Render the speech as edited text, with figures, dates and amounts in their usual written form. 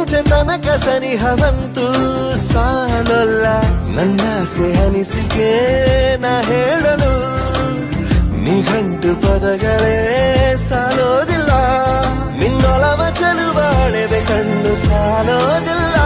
ಸಂಜೆ ತನಕ ಸನಿಹವಂತೂ ಸಾಲಲ್ಲ ನನ್ನಾಸೆ ಅನಿಸಿಕೆ ನಾ ಹೇಳಲು ನಿಘಂಟು ಪದಗಳೇ ಸಾಲೋದಿಲ್ಲ ನಿನ್ನೊಲವ ಚಲುವಾಳೆವೆ ಕಣ್ಣು ಸಾಲೋದಿಲ್ಲ